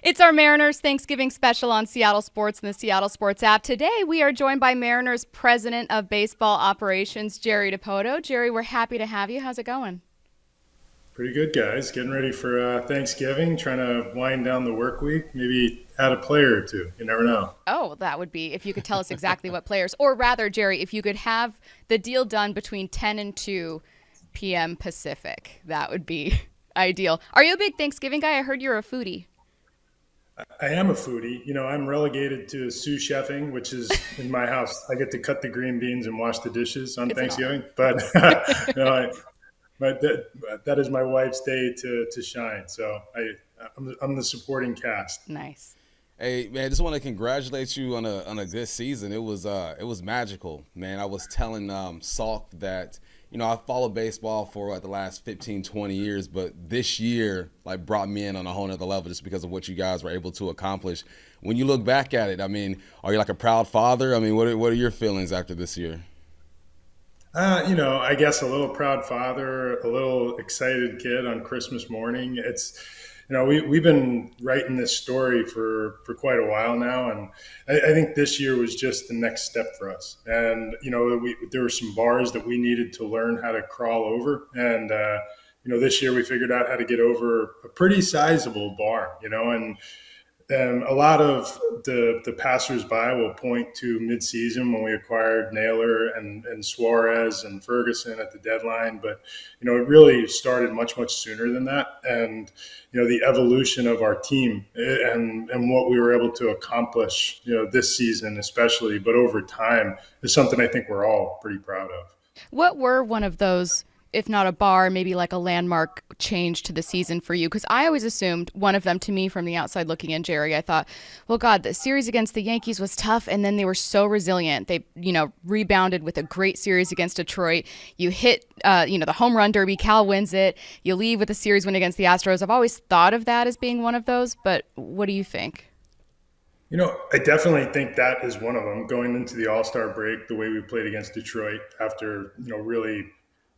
It's our Mariners Thanksgiving special on Seattle Sports and the Seattle Sports app. Today, we are joined by Mariners President of Baseball Operations, Jerry Dipoto. Jerry, we're happy to have you. How's it going? Pretty good, guys. Getting ready for Thanksgiving, trying to wind down the work week, maybe add a player or two. You never know. Oh, that would be if you could tell us exactly what players, or rather, Jerry, if you could have the deal done between 10 and 2 p.m. Pacific, that would be ideal. Are you a big Thanksgiving guy? I heard you're a foodie. I am a foodie. I'm relegated to sous chefing, which is in my house. I get to cut the green beans and wash the dishes on It's an honor. Thanksgiving. But no, but that is my wife's day to shine. So I'm the supporting cast. Nice. Hey man, I just want to congratulate you on a good season. It was magical, man. I was telling Salk that I followed baseball for like the last 15, 20 years, but this year like brought me in on a whole nother level just because of what you guys were able to accomplish. When you look back at it, I mean, are you like a proud father? I mean, what are your feelings after this year? I guess a little proud father, a little excited kid on Christmas morning. We've been writing this story for quite a while now, and I think this year was just the next step for us. And there were some bars that we needed to learn how to crawl over, and this year we figured out how to get over a pretty sizable bar. And a lot of the passersby will point to midseason when we acquired Naylor and Suarez and Ferguson at the deadline. But, it really started much, much sooner than that. And, the evolution of our team and what we were able to accomplish, this season especially, but over time is something I think we're all pretty proud of. What were one of those, if not a bar, maybe like a landmark change to the season for you? Because I always assumed one of them, to me from the outside looking in, Jerry, I thought, well, God, the series against the Yankees was tough, and then they were so resilient. They, rebounded with a great series against Detroit. You hit, the home run derby. Cal wins it. You leave with a series win against the Astros. I've always thought of that as being one of those, but what do you think? I definitely think that is one of them. Going into the All Star break, the way we played against Detroit after, really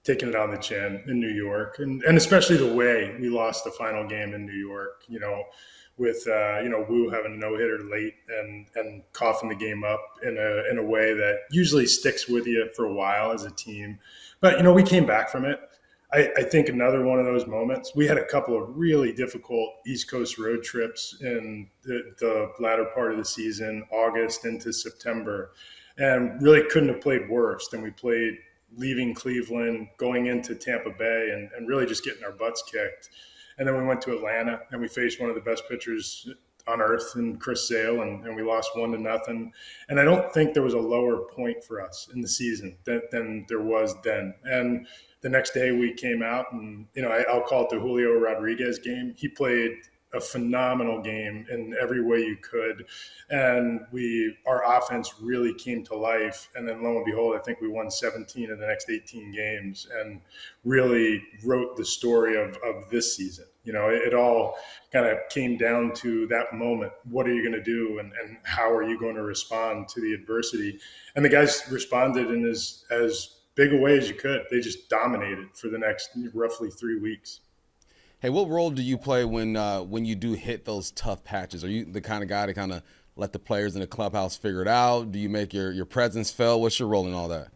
taking it on the chin in New York, and especially the way we lost the final game in New York, with Wu having a no hitter late and coughing the game up in a way that usually sticks with you for a while as a team. But we came back from it. I think another one of those moments, we had a couple of really difficult East Coast road trips in the latter part of the season, August into September, and really couldn't have played worse than we played leaving Cleveland, going into Tampa Bay, and really just getting our butts kicked. And then we went to Atlanta and we faced one of the best pitchers on earth in Chris Sale, and we lost 1-0. And I don't think there was a lower point for us in the season than there was then. And the next day we came out and, I'll call it the Julio Rodriguez game. He played a phenomenal game in every way you could. And our offense really came to life. And then lo and behold, I think we won 17 of the next 18 games and really wrote the story of this season. It all kind of came down to that moment. What are you going to do? And how are you going to respond to the adversity? And the guys responded in as big a way as you could. They just dominated for the next roughly 3 weeks. Hey, what role do you play when you do hit those tough patches? Are you the kind of guy to kind of let the players in the clubhouse figure it out? Do you make your presence felt? What's your role in all that?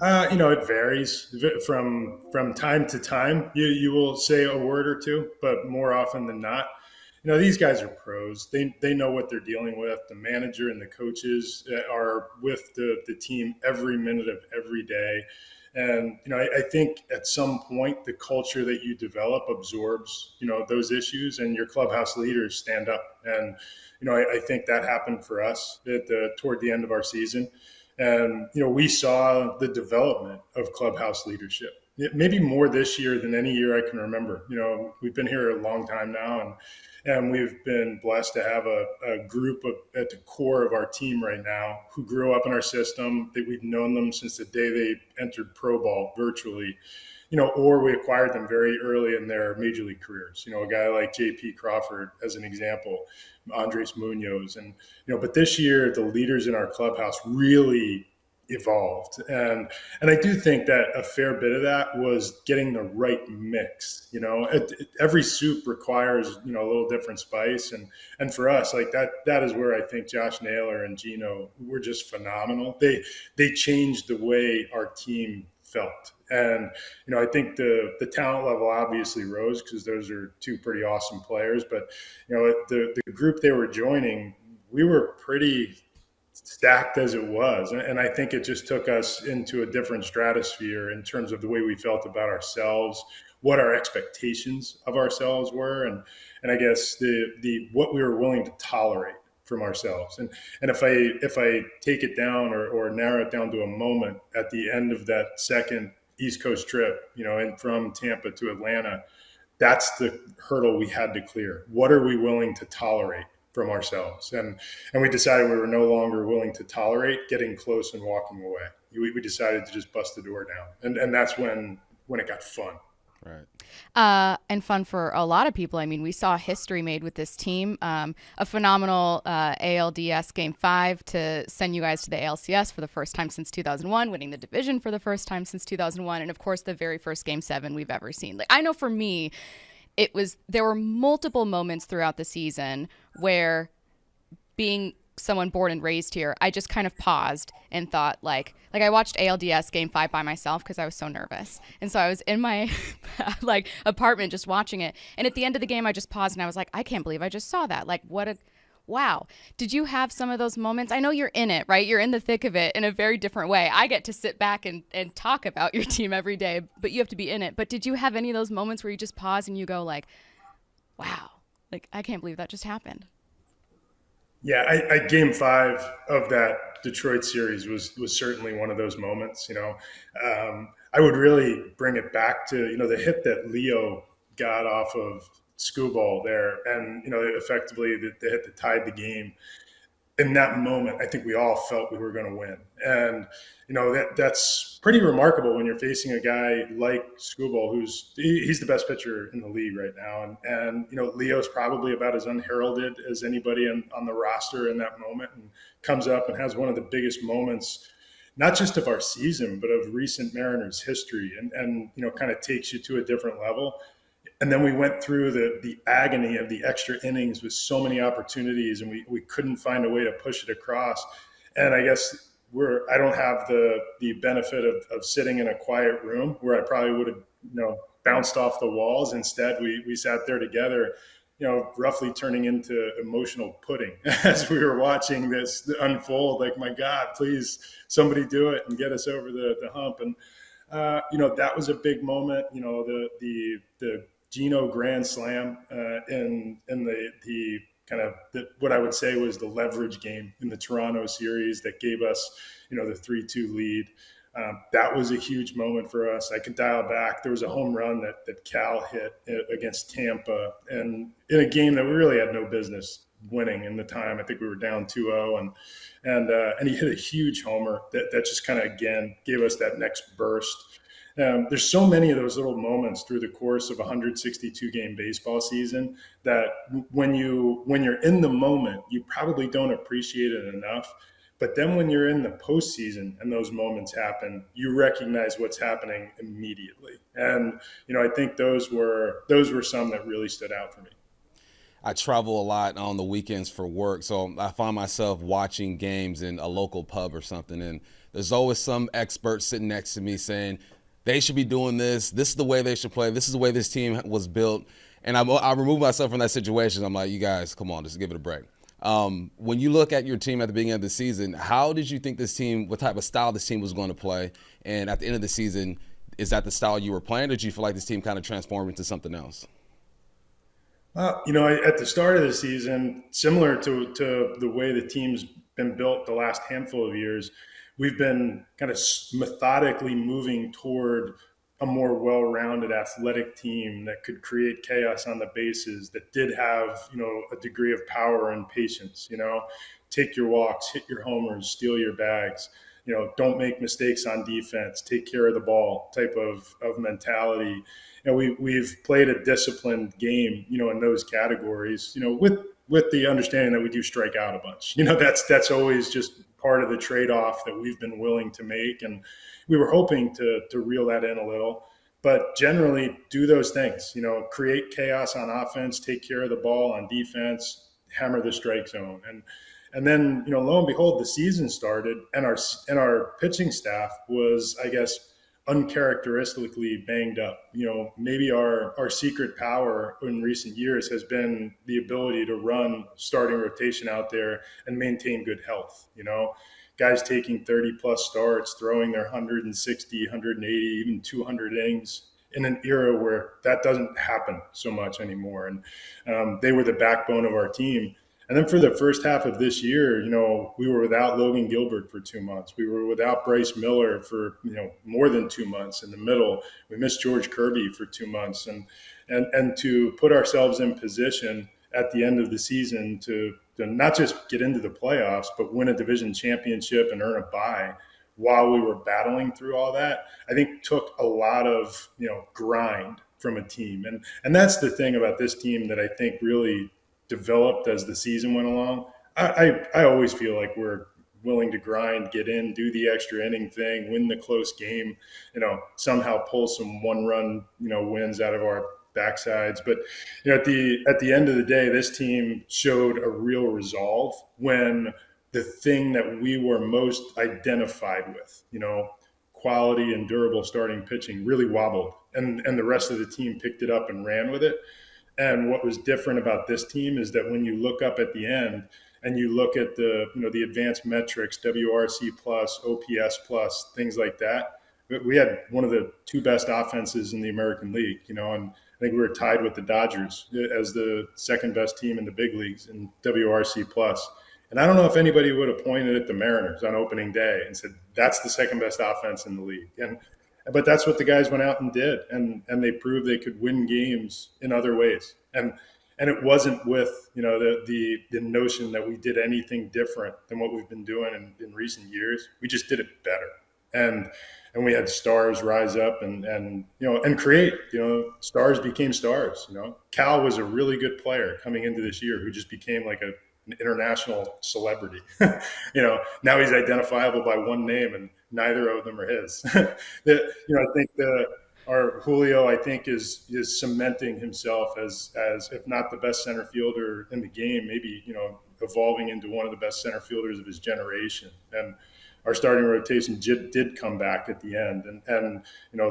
It varies from time to time. You will say a word or two, but more often than not, these guys are pros. They know what they're dealing with. The manager and the coaches are with the team every minute of every day. And, I think at some point the culture that you develop absorbs, those issues, and your clubhouse leaders stand up. And, I think that happened for us toward the end of our season. And, we saw the development of clubhouse leadership. Maybe more this year than any year I can remember. We've been here a long time now, and we've been blessed to have a group at the core of our team right now who grew up in our system, that we've known them since the day they entered pro ball virtually, or we acquired them very early in their major league careers. A guy like J.P. Crawford, as an example, Andres Munoz. And, but this year, the leaders in our clubhouse really evolved. And I do think that a fair bit of that was getting the right mix. Every soup requires, a little different spice. And for us, like that is where I think Josh Naylor and Gino were just phenomenal. They changed the way our team felt. And, I think the talent level obviously rose because those are two pretty awesome players. But, the group they were joining, we were pretty stacked as it was. And I think it just took us into a different stratosphere in terms of the way we felt about ourselves, what our expectations of ourselves were, and I guess the what we were willing to tolerate from ourselves. And if I take it down or narrow it down to a moment at the end of that second East Coast trip, and from Tampa to Atlanta, that's the hurdle we had to clear. What are we willing to tolerate from ourselves? And we decided we were no longer willing to tolerate getting close and walking away. We decided to just bust the door down. And that's when it got fun. Right. And fun for a lot of people. I mean, we saw history made with this team. A phenomenal ALDS Game 5 to send you guys to the ALCS for the first time since 2001, winning the division for the first time since 2001, and of course the very first Game 7 we've ever seen. Like, I know for me, there were multiple moments throughout the season where, being someone born and raised here, I just kind of paused and thought, like I watched ALDS Game 5 by myself because I was so nervous. And so I was in my apartment just watching it. And at the end of the game, I just paused and I was like, I can't believe I just saw that. Like, wow. Did you have some of those moments? I know you're in it, right? You're in the thick of it in a very different way. I get to sit back and talk about your team every day, but you have to be in it. But did you have any of those moments where you just pause and you go like, wow, like, I can't believe that just happened? Yeah, I Game 5 of that Detroit series was certainly one of those moments. I would really bring it back to the hit that Leo got off of Skubal there, and effectively the hit that tied the game. In that moment, I think we all felt we were going to win, and that's pretty remarkable when you're facing a guy like Skubal, he's the best pitcher in the league right now, and Leo's probably about as unheralded as anybody on the roster in that moment, and comes up and has one of the biggest moments, not just of our season, but of recent Mariners history, and kind of takes you to a different level. And then we went through the agony of the extra innings with so many opportunities, and we couldn't find a way to push it across. And I guess I don't have the benefit of sitting in a quiet room where I probably would have bounced off the walls. Instead, we sat there together, roughly turning into emotional pudding as we were watching this unfold. Like, my God, please somebody do it and get us over the hump. And that was a big moment. The Gino grand slam in the kind of what I would say was the leverage game in the Toronto series that gave us, the 3-2 lead. That was a huge moment for us. I could dial back. There was a home run that Cal hit against Tampa, and in a game that we really had no business winning in the time. I think we were down 2-0, and he hit a huge homer that just kind of, again, gave us that next burst. There's so many of those little moments through the course of a 162-game baseball season that when you're in the moment, you probably don't appreciate it enough. But then when you're in the postseason and those moments happen, you recognize what's happening immediately. And I think those were some that really stood out for me. I travel a lot on the weekends for work, so I find myself watching games in a local pub or something, and there's always some expert sitting next to me saying, they should be doing this. This is the way they should play. This is the way this team was built. And I remove myself from that situation. I'm like, you guys, come on, just give it a break. When you look at your team at the beginning of the season, how did you think what type of style this team was going to play? And at the end of the season, is that the style you were playing, or did you feel like this team kind of transformed into something else? Well, at the start of the season, similar to the way the team's been built the last handful of years, we've been kind of methodically moving toward a more well-rounded athletic team that could create chaos on the bases, that did have, a degree of power and patience, take your walks, hit your homers, steal your bags, don't make mistakes on defense, take care of the ball type of mentality. We've played a disciplined game, in those categories, with with the understanding that we do strike out a bunch. That's always just part of the trade-off that we've been willing to make. And we were hoping to reel that in a little. But generally, do those things. Create chaos on offense, take care of the ball on defense, hammer the strike zone, and then lo and behold, the season started, and our pitching staff was, I guess, uncharacteristically banged up. Maybe our secret power in recent years has been the ability to run starting rotation out there and maintain good health. Guys taking 30 plus starts, throwing their 160, 180, even 200 innings in an era where that doesn't happen so much anymore. And they were the backbone of our team. And then for the first half of this year, we were without Logan Gilbert for 2 months. We were without Bryce Miller for, more than 2 months. In the middle, we missed George Kirby for 2 months. And to put ourselves in position at the end of the season to not just get into the playoffs, but win a division championship and earn a bye while we were battling through all that, I think took a lot of, grind from a team. And that's the thing about this team that I think really developed as the season went along. I always feel like we're willing to grind, get in, do the extra inning thing, win the close game, somehow pull some one-run, wins out of our backsides. But at the end of the day, this team showed a real resolve when the thing that we were most identified with, quality and durable starting pitching, really wobbled, and the rest of the team picked it up and ran with it. And what was different about this team is that when you look up at the end and you look at the advanced metrics, WRC plus, OPS plus, things like that, we had one of the two best offenses in the American League, and I think we were tied with the Dodgers as the second best team in the big leagues in WRC plus. And I don't know if anybody would have pointed at the Mariners on opening day and said, that's the second best offense in the league. But that's what the guys went out and did. And they proved they could win games in other ways. And it wasn't with, the notion that we did anything different than what we've been doing in recent years. We just did it better. And we had stars rise up and create, stars became stars. Cal was a really good player coming into this year who just became like an international celebrity. Now he's identifiable by one name and neither of them are his. I think our Julio, I think, is cementing himself as if not the best center fielder in the game, maybe, evolving into one of the best center fielders of his generation. And our starting rotation did come back at the end, and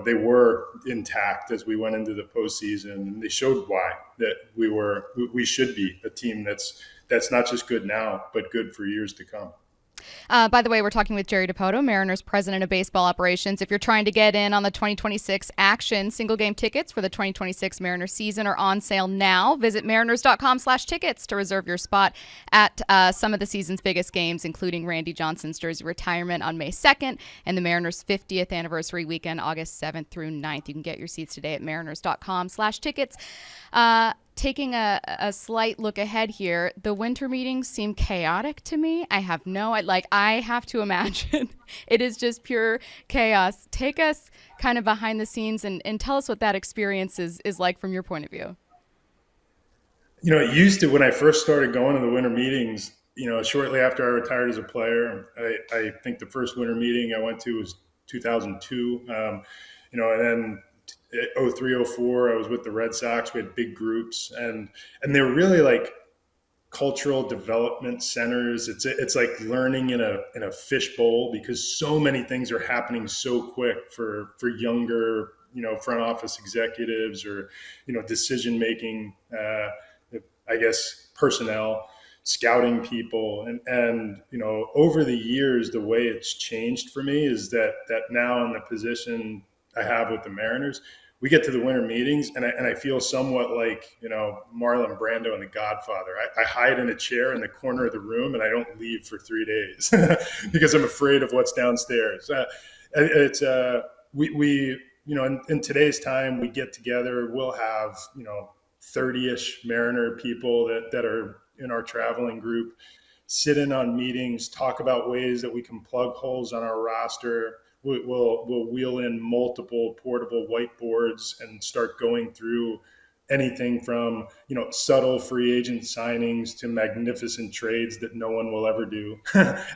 they were intact as we went into the postseason, and they showed why that we should be a team that's not just good now, but good for years to come. By the way, we're talking with Jerry Dipoto, Mariners president of baseball operations. If you're trying to get in on the 2026 action, single game tickets for the 2026 Mariners season are on sale now. Visit mariners.com/tickets to reserve your spot at some of the season's biggest games, including Randy Johnson's jersey retirement on May 2nd and the Mariners' 50th anniversary weekend, August 7th through 9th. You can get your seats today at mariners.com/tickets. Taking a slight look ahead here, the winter meetings seem chaotic to me. I have to imagine it is just pure chaos. Take us kind of behind the scenes and tell us what that experience is like from your point of view. It used to, when I first started going to the winter meetings, shortly after I retired as a player, I think the first winter meeting I went to was 2002, and then 03, 04, I was with the Red Sox. We had big groups, and they were really like cultural development centers. It's like learning in a fishbowl because so many things are happening so quick for younger, front office executives or, decision making, I guess, personnel, scouting people. And over the years, the way it's changed for me is that now in the position I have with the Mariners, we get to the winter meetings and I feel somewhat like, Marlon Brando in The Godfather. I hide in a chair in the corner of the room and I don't leave for 3 days because I'm afraid of what's downstairs. In today's time, we get together, we'll have, 30-ish Mariner people that are in our traveling group, sit in on meetings, talk about ways that we can plug holes on our roster. We'll wheel in multiple portable whiteboards and start going through anything from, subtle free agent signings to magnificent trades that no one will ever do.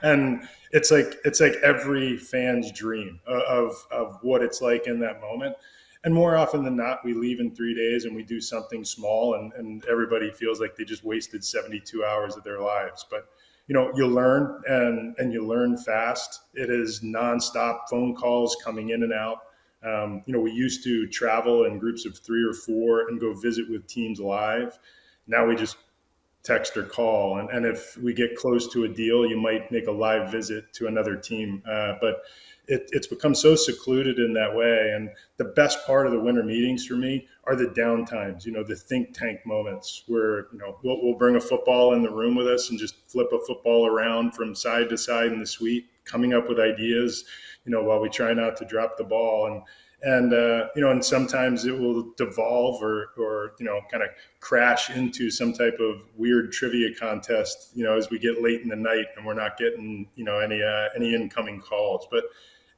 And it's like every fan's dream of what it's like in that moment. And more often than not, we leave in 3 days and we do something small, and everybody feels like they just wasted 72 hours of their lives. But you learn, and you learn fast. It is nonstop phone calls coming in and out. We used to travel in groups of 3 or 4 and go visit with teams live. Now we just text or call. And if we get close to a deal, you might make a live visit to another team. But it's become so secluded in that way. And the best part of the winter meetings for me are the downtimes, the think tank moments where, we'll bring a football in the room with us and just flip a football around from side to side in the suite, coming up with ideas, while we try not to drop the ball. And sometimes it will devolve or kind of crash into some type of weird trivia contest, as we get late in the night and we're not getting, any incoming calls. But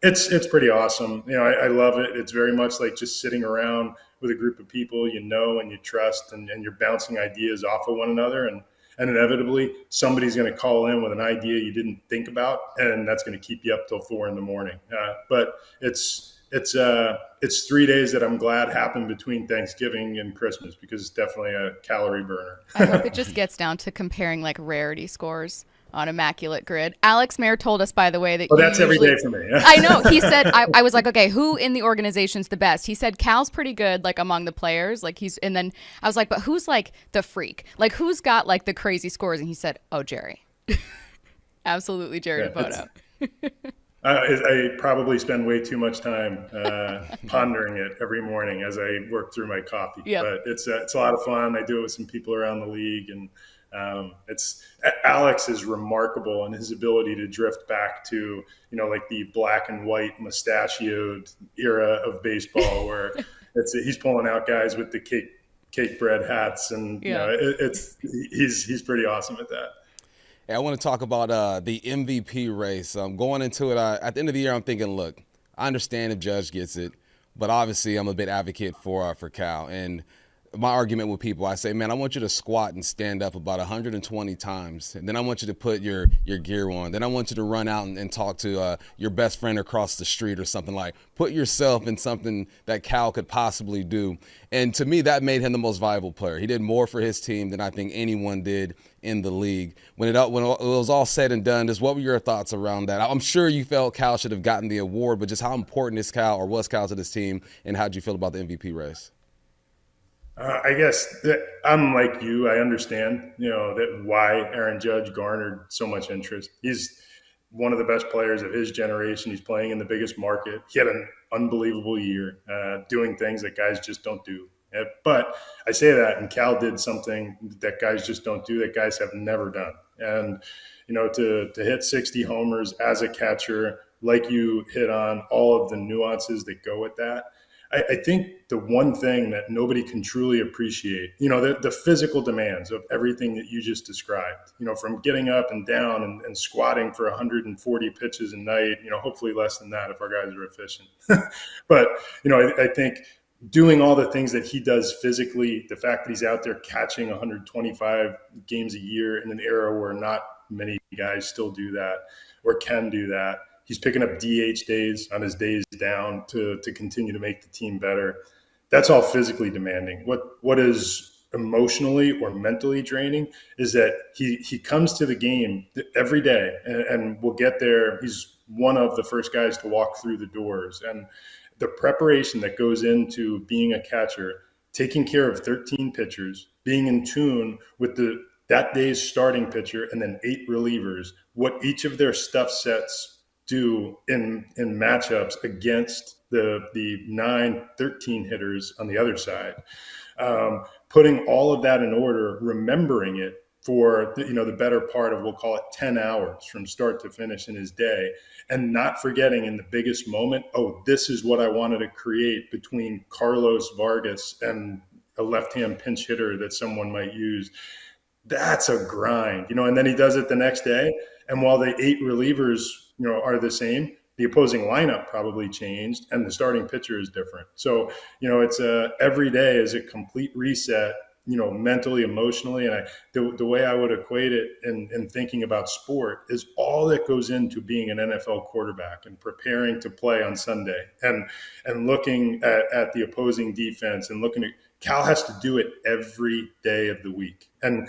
it's pretty awesome. I love it. It's very much like just sitting around with a group of people and you trust, and you're bouncing ideas off of one another. And inevitably somebody's going to call in with an idea you didn't think about, and that's going to keep you up till 4 a.m. But it's 3 days that I'm glad happened between Thanksgiving and Christmas, because it's definitely a calorie burner. I hope it just gets down to comparing like rarity scores on Immaculate Grid. Alex Mayer told us, by the way, that that's every day for me. I know. He said, I was like, okay, who in the organization's the best? He said Cal's pretty good, like among the players. And then I was like, but who's like the freak? Like who's got like the crazy scores? And he said, oh, Jerry. Absolutely, Jerry Dipoto. I probably spend way too much time pondering it every morning as I work through my coffee. Yep. But it's a lot of fun. I do it with some people around the league, and Alex is remarkable in his ability to drift back to like the black and white mustachioed era of baseball, where he's pulling out guys with the cake bread hats, and he's pretty awesome at that. Hey, I want to talk about the MVP race. Going into it, at the end of the year, I'm thinking, look, I understand if Judge gets it, but obviously I'm a big advocate for Cal. And my argument with people, I say, man, I want you to squat and stand up about 120 times. And then I want you to put your gear on. Then I want you to run out and talk to your best friend across the street or something. Like, put yourself in something that Cal could possibly do. And to me, that made him the most valuable player. He did more for his team than I think anyone did in the league. When it was all said and done, just what were your thoughts around that? I'm sure you felt Cal should have gotten the award, but just how important is Cal, or was Cal, to this team, and how did you feel about the MVP race? I guess that I'm like you. I understand, that why Aaron Judge garnered so much interest. He's one of the best players of his generation. He's playing in the biggest market. He had an unbelievable year, doing things that guys just don't do. But I say that, and Cal did something that guys just don't do, that guys have never done. And, to hit 60 homers as a catcher, like you hit on all of the nuances that go with that. I think the one thing that nobody can truly appreciate, the physical demands of everything that you just described, from getting up and down and squatting for 140 pitches a night, hopefully less than that if our guys are efficient. But, I think doing all the things that he does physically, the fact that he's out there catching 125 games a year in an era where not many guys still do that or can do that. He's picking up DH days on his days down to continue to make the team better. That's all physically demanding. What is emotionally or mentally draining is that he comes to the game every day, and we'll get there. He's one of the first guys to walk through the doors. And the preparation that goes into being a catcher, taking care of 13 pitchers, being in tune with that day's starting pitcher and then 8 relievers, what each of their stuff sets do in matchups against the 9-13 hitters on the other side, putting all of that in order, remembering it for the better part of, we'll call it 10 hours from start to finish in his day, and not forgetting in the biggest moment, this is what I wanted to create between Carlos Vargas and a left-hand pinch hitter that someone might use. That's a grind, and then he does it the next day. And while the 8 relievers, are the same, the opposing lineup probably changed, and the starting pitcher is different. So, it's every day is a complete reset, mentally, emotionally. And the way I would equate it in thinking about sport is all that goes into being an NFL quarterback and preparing to play on Sunday and looking at the opposing defense and looking at Cal has to do it every day of the week. And,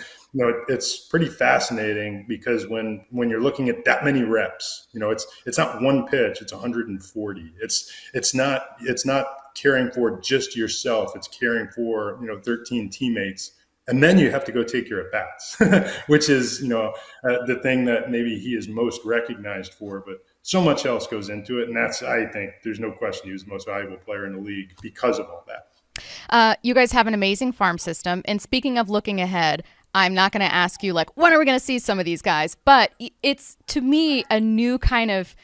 it's pretty fascinating because when you're looking at that many reps, it's not one pitch, it's 140. It's not caring for just yourself. It's caring for, 13 teammates. And then you have to go take your at-bats, which is, the thing that maybe he is most recognized for. But so much else goes into it. And that's, I think, there's no question he was the most valuable player in the league because of all that. You guys have an amazing farm system. And speaking of looking ahead, I'm not going to ask you, when are we going to see some of these guys? But it's, to me, a new kind of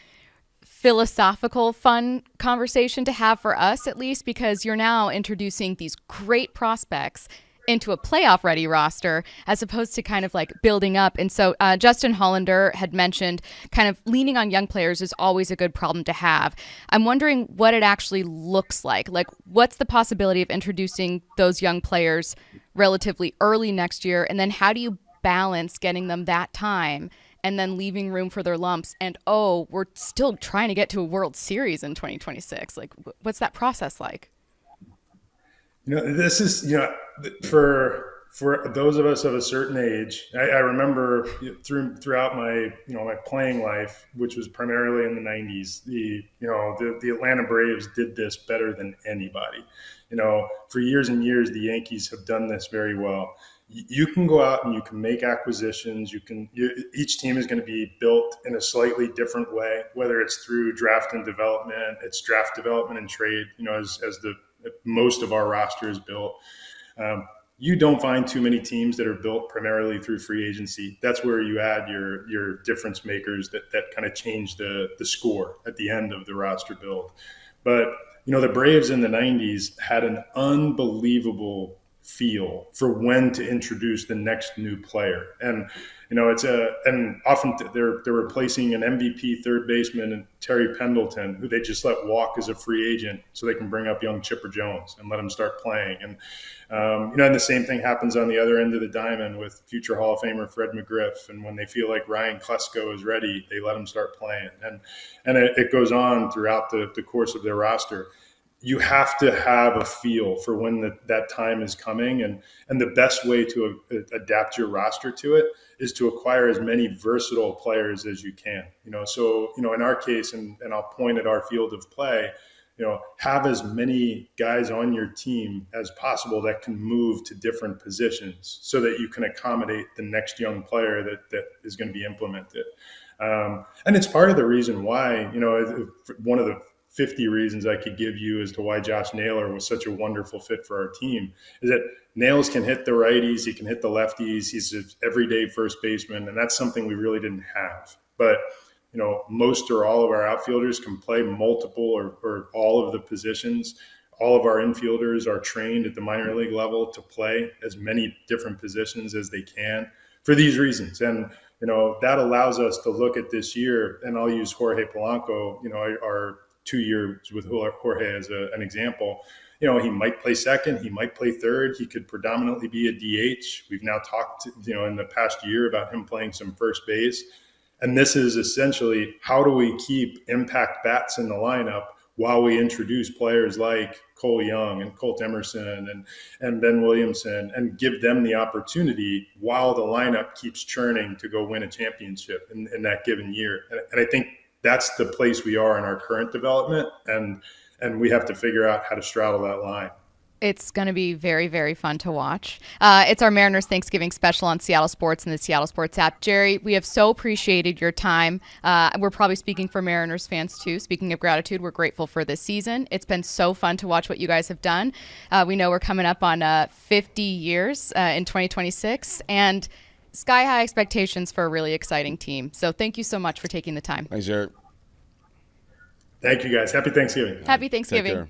philosophical, fun conversation to have for us, at least, because you're now introducing these great prospects into a playoff-ready roster as opposed to kind of building up. And so Justin Hollander had mentioned kind of leaning on young players is always a good problem to have. I'm wondering what it actually looks like. What's the possibility of introducing those young players relatively early next year? And then how do you balance getting them that time and then leaving room for their lumps? And, we're still trying to get to a World Series in 2026. What's that process like? This is, for those of us of a certain age, I remember throughout my, my playing life, which was primarily in the 90s, the Atlanta Braves did this better than anybody. For years and years, the Yankees have done this very well. You can go out and you can make acquisitions. Each team is going to be built in a slightly different way, whether it's through draft and development, it's draft development and trade, as most of our roster is built. You don't find too many teams that are built primarily through free agency. That's where you add your difference makers that kind of change the score at the end of the roster build. But, the Braves in the 90s had an unbelievable feel for when to introduce the next new player. And, and often they're replacing an MVP third baseman and Terry Pendleton, who they just let walk as a free agent so they can bring up young Chipper Jones and let him start playing. And, and the same thing happens on the other end of the diamond with future Hall of Famer Fred McGriff. And when they feel like Ryan Klesko is ready, they let him start playing. And it goes on throughout the course of their roster. You have to have a feel for when that time is coming. And the best way to adapt your roster to it is to acquire as many versatile players as you can. So, in our case, and I'll point at our field of play, have as many guys on your team as possible that can move to different positions so that you can accommodate the next young player that is going to be implemented. And it's part of the reason why, one of the 50 reasons I could give you as to why Josh Naylor was such a wonderful fit for our team is that Nails can hit the righties, he can hit the lefties, he's an everyday first baseman, and that's something we really didn't have. But, most or all of our outfielders can play multiple or all of the positions. All of our infielders are trained at the minor league level to play as many different positions as they can for these reasons. And, that allows us to look at this year, and I'll use Jorge Polanco, our 2 years with Jorge as an example. He might play second, he might play third, he could predominantly be a DH. We've now talked, in the past year about him playing some first base. And this is essentially, how do we keep impact bats in the lineup while we introduce players like Cole Young and Colt Emerson and Ben Williamson and give them the opportunity while the lineup keeps churning to go win a championship in that given year. And I think that's the place we are in our current development, and we have to figure out how to straddle that line. It's going to be very, very fun to watch. It's our Mariners Thanksgiving special on Seattle Sports and the Seattle Sports app. Jerry, we have so appreciated your time. We're probably speaking for Mariners fans too. Speaking of gratitude, we're grateful for this season. It's been so fun to watch what you guys have done. We know we're coming up on 50 years in 2026, and sky high expectations for a really exciting team. So thank you so much for taking the time. Thanks, Jared. Thank you, guys. Happy Thanksgiving. Happy Thanksgiving.